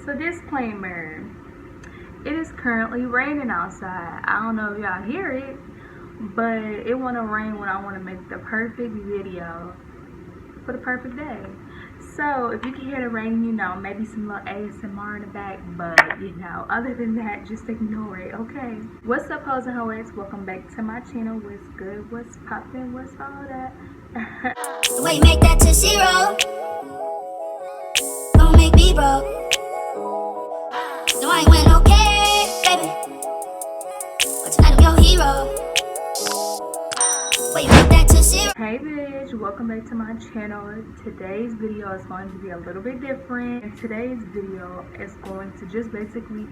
So disclaimer, it is currently raining outside. I don't know if y'all hear it, but it want to rain when I want to make the perfect video for the perfect day. So if you can hear the rain, you know, maybe some little ASMR in the back, but you know, other than that, just ignore it, okay? What's up, hoes and hoes? Welcome back to my channel. What's good, what's poppin', what's all that? The way you make that to zero don't make me broke. No, I ain't win, okay, baby, but tonight I'm your hero. The way you make that to zero. Hey bitch, welcome back to my channel. Today's video is going to be a little bit different, and today's video is going to just basically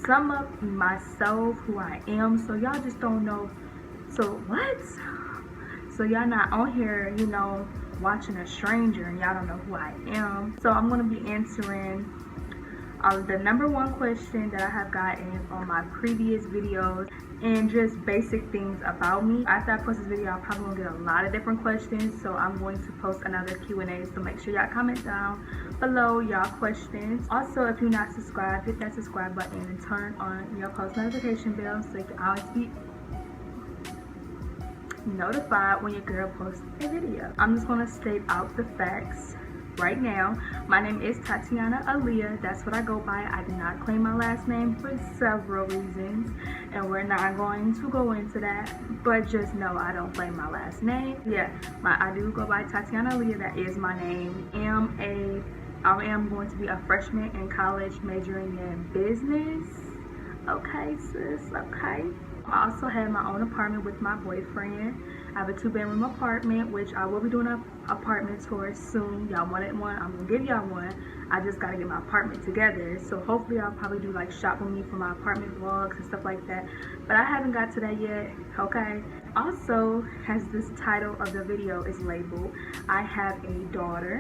sum up myself, who I am, so y'all just don't know. So what? So y'all not on here, you know, watching a stranger and y'all don't know who I am. So I'm going to be answering the number one question that I have gotten on my previous videos and just basic things about me. After I post this video, I'm probably going to get a lot of different questions, so I'm going to post another Q&A, so make sure y'all comment down below y'all questions. Also, if you're not subscribed, hit that subscribe button and turn on your post notification bell so you can always be notified when your girl posts a video. I'm just going to state out the facts right now. My name is Tatiana Aaliyah. That's what I go by. I did not claim my last name for several reasons, and we're not going to go into that, but just know I don't claim my last name. Yeah, I do go by Tatiana Aaliyah. That is my name. I am going to be a freshman in college majoring in business. Okay, sis, okay. I also have my own apartment with my boyfriend. I have a 2-bedroom apartment, which I will be doing an apartment tour soon. Y'all wanted one, I'm gonna give y'all one. I just gotta get my apartment together. So hopefully I'll probably do like shop with me for my apartment vlogs and stuff like that. But I haven't got to that yet, okay? Also, as this title of the video is labeled, I have a daughter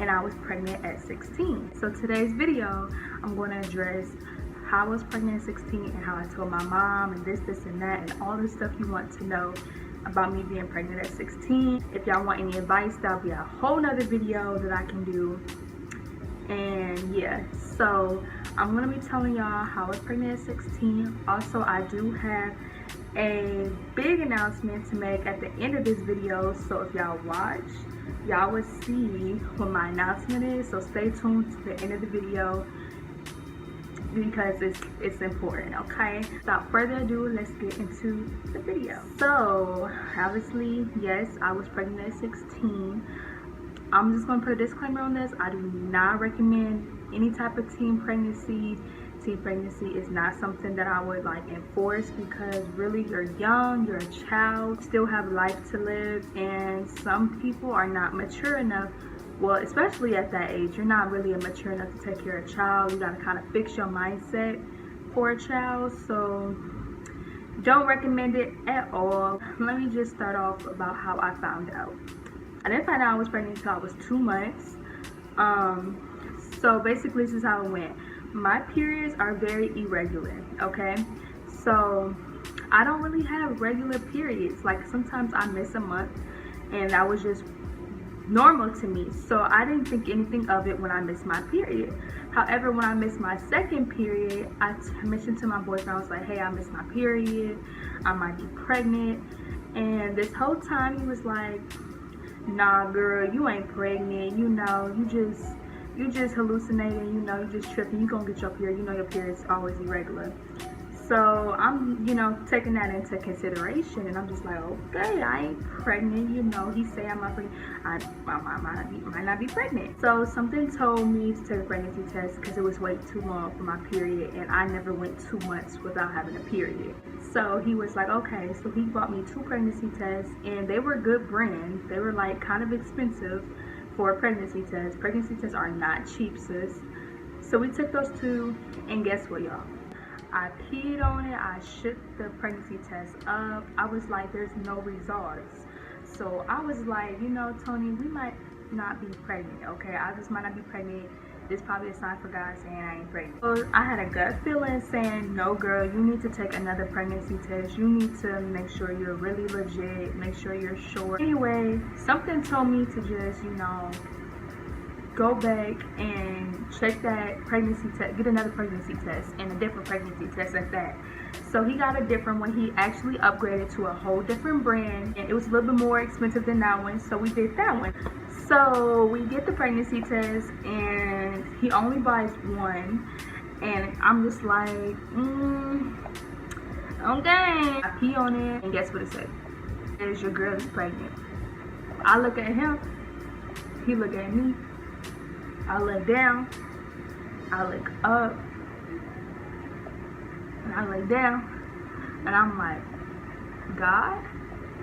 and I was pregnant at 16. So today's video, I'm gonna address how I was pregnant at 16 and how I told my mom and this and that and all the stuff you want to know about me being pregnant at 16. If y'all want any advice, that'll be a whole nother video that I can do. And yeah, so I'm gonna be telling y'all how I was pregnant at 16. Also, I do have a big announcement to make at the end of this video, so if y'all watch, y'all will see what my announcement is. So stay tuned to the end of the video, because it's important, okay? Without further ado, let's get into the video. So obviously, yes, I was pregnant at 16. I'm just gonna put a disclaimer on this. I do not recommend any type of teen pregnancy. Teen pregnancy is not something that I would like enforce, because really you're young, you're a child, still have life to live, and some people are not mature enough. Well, especially at that age, you're not really mature enough to take care of a child. You gotta kind of fix your mindset for a child. So don't recommend it at all. Let me just start off about how I found out. I didn't find out I was pregnant until I was 2 months. So basically this is how it went. My periods are very irregular, okay? So I don't really have regular periods. Like sometimes I miss a month, and that was just normal to me, so I didn't think anything of it when I missed my period. However, when I missed my second period, I mentioned to my boyfriend, I was like, hey, I missed my period, I might be pregnant. And this whole time he was like, nah girl, you ain't pregnant, you know, you just hallucinating, you know, you just tripping, you gonna get your period, you know your period's always irregular. So I'm, you know, taking that into consideration, and I'm just like, okay, I ain't pregnant, you know, he say I'm not pregnant, I might not be pregnant. So something told me to take a pregnancy test, because it was way too long for my period, and I never went 2 months without having a period. So he was like, okay, so he bought me 2 pregnancy tests, and they were good brands. They were like kind of expensive for a pregnancy test. Pregnancy tests are not cheap, sis. So we took those 2, and guess what, y'all? I peed on it, I shook the pregnancy test up. I was like, there's no results. So I was like, you know, Tony, we might not be pregnant, okay? I just might not be pregnant. This probably a sign for God saying I ain't pregnant. So I had a gut feeling saying, no girl, you need to take another pregnancy test. You need to make sure you're really legit, make sure you're sure. Anyway, something told me to just, you know, go back and check that pregnancy test, get another pregnancy test and a different pregnancy test at that. So he got a different one. He actually upgraded to a whole different brand, and it was a little bit more expensive than that one, so we did that one. So we get the pregnancy test, and he only buys one, and I'm just like, okay. I pee on it, and guess what it said? Is your girl is pregnant. I look at him, he look at me, I look down, I look up, and I look down, and I'm like, God,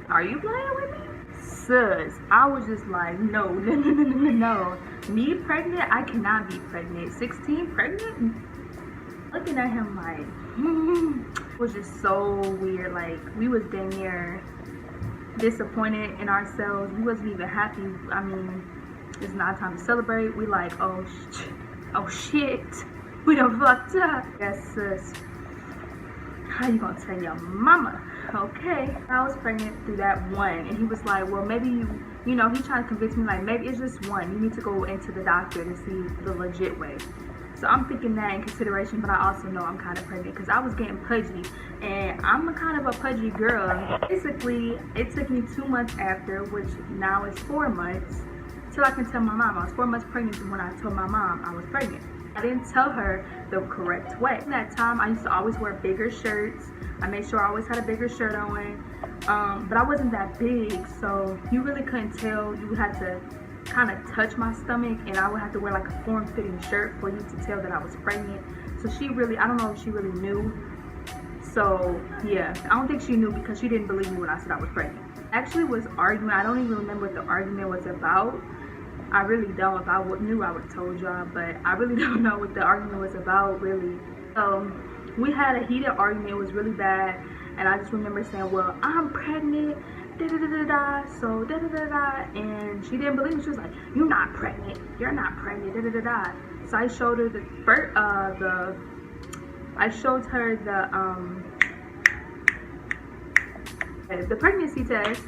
are you playing with me? Sis, I was just like, no. Me pregnant? I cannot be pregnant. 16 pregnant? Looking at him like, It was just so weird. Like, we was damn near disappointed in ourselves. We wasn't even happy. I mean, it's not time to celebrate. We like, oh shit, we done fucked up. Yes, sis. How you gonna tell your mama? Okay. I was pregnant through that one, and he was like, well, maybe you know, he trying to convince me like, maybe it's just one. You need to go into the doctor to see the legit way. So I'm thinking that in consideration, but I also know I'm kind of pregnant because I was getting pudgy, and I'm a kind of a pudgy girl. Basically, it took me 2 months after, which now is 4 months, till I can tell my mom. I was 4 months pregnant when I told my mom I was pregnant. I didn't tell her the correct way. At that time, I used to always wear bigger shirts. I made sure I always had a bigger shirt on, but I wasn't that big, so you really couldn't tell. You had to kind of touch my stomach, and I would have to wear like a form-fitting shirt for you to tell that I was pregnant. So she really, I don't know if she really knew. So yeah, I don't think she knew because she didn't believe me when I said I was pregnant. Actually was arguing. I don't even remember what the argument was about. I really don't. If I knew, I would have told y'all, but I really don't know what the argument was about, really. So we had a heated argument. It was really bad, and I just remember saying, well, I'm pregnant, da-da-da-da-da, so da-da-da-da, and she didn't believe me. She was like, you're not pregnant, you're not pregnant, da-da-da-da. So I showed her the pregnancy test,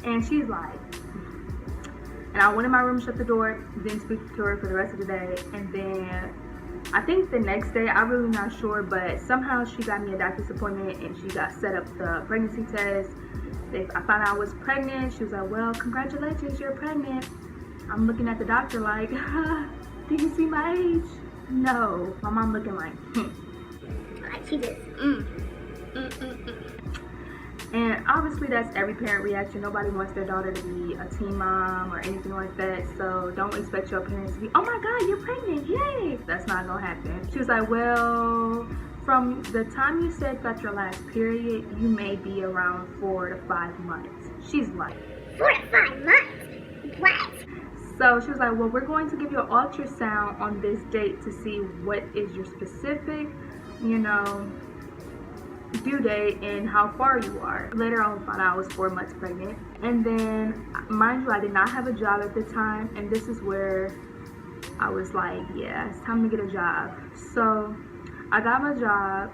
and she's like, and I went in my room, shut the door, didn't speak to her for the rest of the day. And then I think the next day, I'm really not sure, but somehow she got me a doctor's appointment and she got set up the pregnancy test. I found out I was pregnant. She was like, well, congratulations, you're pregnant. I'm looking at the doctor like, did you see my age? No. My mom looking like, Like she just, And obviously that's every parent reaction. Nobody wants their daughter to be a teen mom or anything like that. So don't expect your parents to be, oh my God, you're pregnant, yay. That's not gonna happen. She was like, well, from the time you said about your last period, you may be around 4 to 5 months. She's like, 4 to 5 months? What? so she was like, well, we're going to give you an ultrasound on this date to see what is your specific, you know, due date and how far you are. Later on, I found out I was 4 months pregnant. And then, mind you, I did not have a job at the time, and this is where I was like, yeah, it's time to get a job. So I got my job,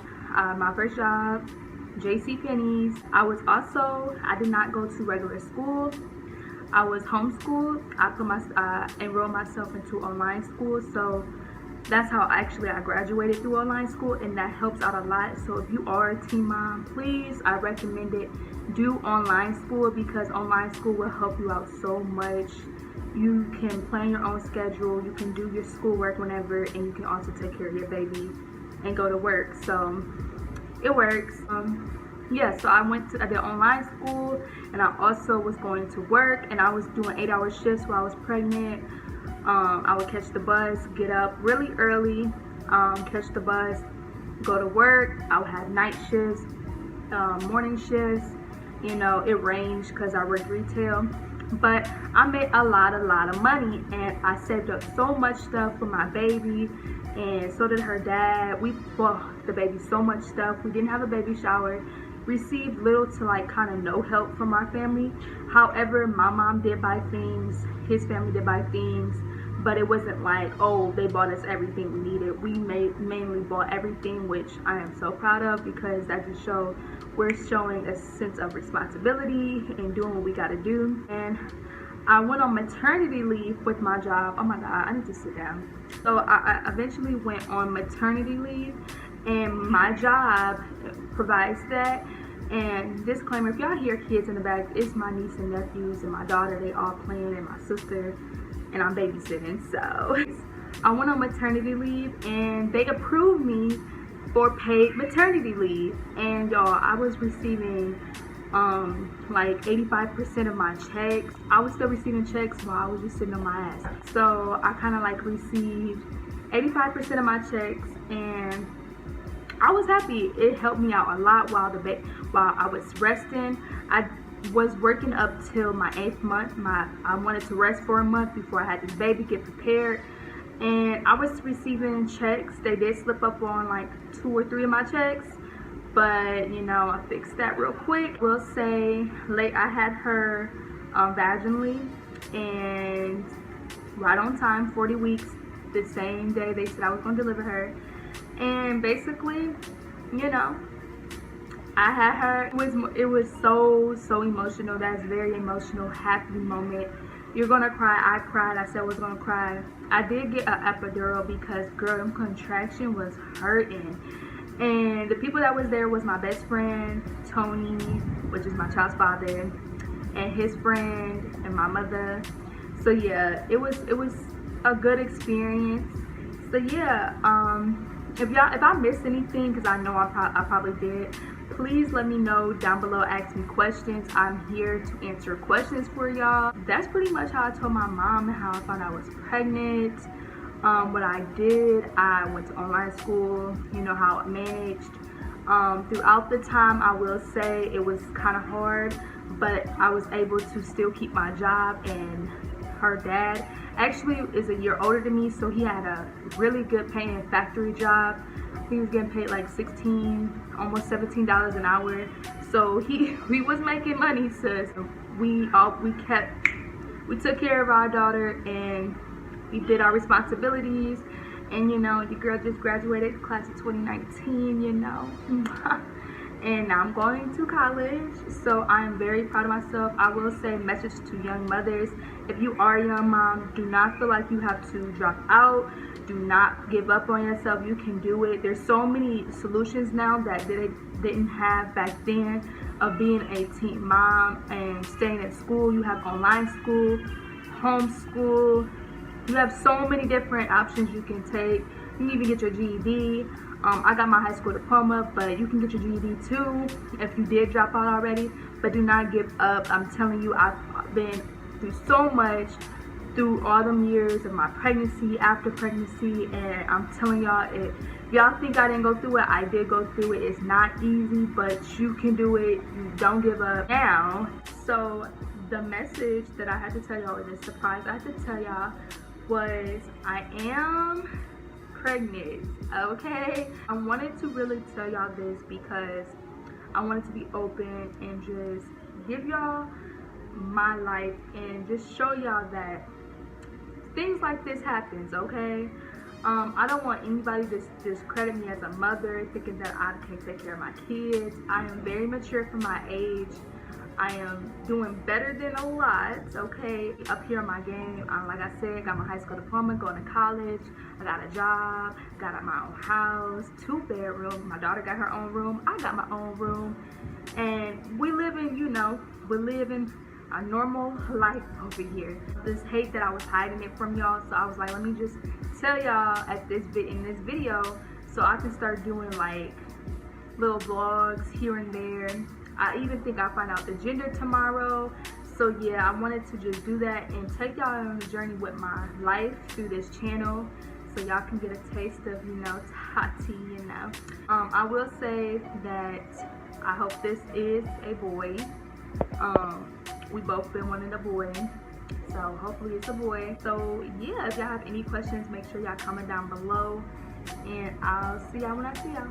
my first job, JCPenney's. I did not go to regular school. I was homeschooled. I enrolled myself into online school, so that's how I graduated through online school, and that helps out a lot. So if you are a teen mom, please, I recommend it. Do online school because online school will help you out so much. You can plan your own schedule, you can do your schoolwork whenever, and you can also take care of your baby and go to work. So it works. Yeah, so I did online school, and I also was going to work, and I was doing 8-hour shifts while I was pregnant. I would catch the bus, get up really early, catch the bus, go to work. I would have night shifts, morning shifts. You know, it ranged because I worked retail. But I made a lot of money, and I saved up so much stuff for my baby, and so did her dad. We bought the baby so much stuff. We didn't have a baby shower. Received little to like kind of no help from our family. However, my mom did buy things, his family did buy things, but it wasn't like, oh, they bought us everything we needed. We mainly bought everything, which I am so proud of because that just showed we're showing a sense of responsibility and doing what we got to do. And I went on maternity leave with my job. Oh my God, I need to sit down. So I eventually went on maternity leave, and my job provides that. And disclaimer, if y'all hear kids in the back, it's my niece and nephews and my daughter. They all playing, and my sister, and I'm babysitting. So I went on maternity leave, and they approved me for paid maternity leave. And y'all, I was receiving like 85% of my checks. I was still receiving checks while I was just sitting on my ass. So I kind of like received 85% of my checks, and I was happy. It helped me out a lot while I was resting. I was working up till my 8th month. I wanted to rest for a month before I had this baby, get prepared. And I was receiving checks. They did slip up on like 2 or 3 of my checks, but you know, I fixed that real quick. We'll say I had her vaginally, and right on time, 40 weeks, the same day they said I was going to deliver her. And basically, you know, I had her. It was so emotional. That's very emotional, happy moment. You're gonna cry. I cried. I said I was gonna cry. I did get an epidural because, girl, them contraction was hurting. And the people that was there was my best friend, Tony, which is my child's father, and his friend, and my mother. So yeah, it was a good experience. So yeah, if I missed anything, because I know I probably did, please let me know down below. Ask me questions. I'm here to answer questions for y'all. That's pretty much how I told my mom how I found out I was pregnant. What I did, I went to online school, you know how I managed. Throughout the time, I will say it was kind of hard, but I was able to still keep my job. And her dad actually is a year older than me, so he had a really good paying factory job. He was getting paid like $16, almost $17 an hour. So he was making money, sis. We took care of our daughter, and we did our responsibilities. And you know, the girl just graduated class of 2019, you know. And now I'm going to college, so I am very proud of myself. I will say, message to young mothers: if you are a young mom, do not feel like you have to drop out. Do not give up on yourself. You can do it. There's so many solutions now that they didn't have back then, of being a teen mom and staying at school. You have online school, homeschool. You have so many different options you can take. You can even get your GED. I got my high school diploma, but you can get your GED too if you did drop out already. But do not give up. I'm telling you, I've been through so much through all them years of my pregnancy, after pregnancy, and I'm telling y'all, if y'all think I didn't go through it, I did go through it. It's not easy, but you can do it. You don't give up. Now, so the message that I had to tell y'all, or the surprise I had to tell y'all, was I am pregnant. Okay, I wanted to really tell y'all this because I wanted to be open and just give y'all my life and just show y'all that things like this happens. Okay, I don't want anybody to discredit me as a mother, thinking that I can't take care of my kids. I am very mature for my age. I am doing better than a lot, okay, up here in my game. Like I said, got my high school diploma, going to college, I got a job, got my own house, 2 bedrooms, my daughter got her own room, I got my own room, and we living, you know, we're living a normal life over here. This hate that I was hiding it from y'all, so I was like, let me just tell y'all in this video, so I can start doing like little vlogs here and there. I even think I'll find out the gender tomorrow. So yeah, I wanted to just do that and take y'all on a journey with my life through this channel, so y'all can get a taste of, you know, Tati, you know. I will say that I hope this is a boy. We both been wanting a boy, so hopefully it's a boy. So yeah, if y'all have any questions, make sure y'all comment down below, and I'll see y'all when I see y'all.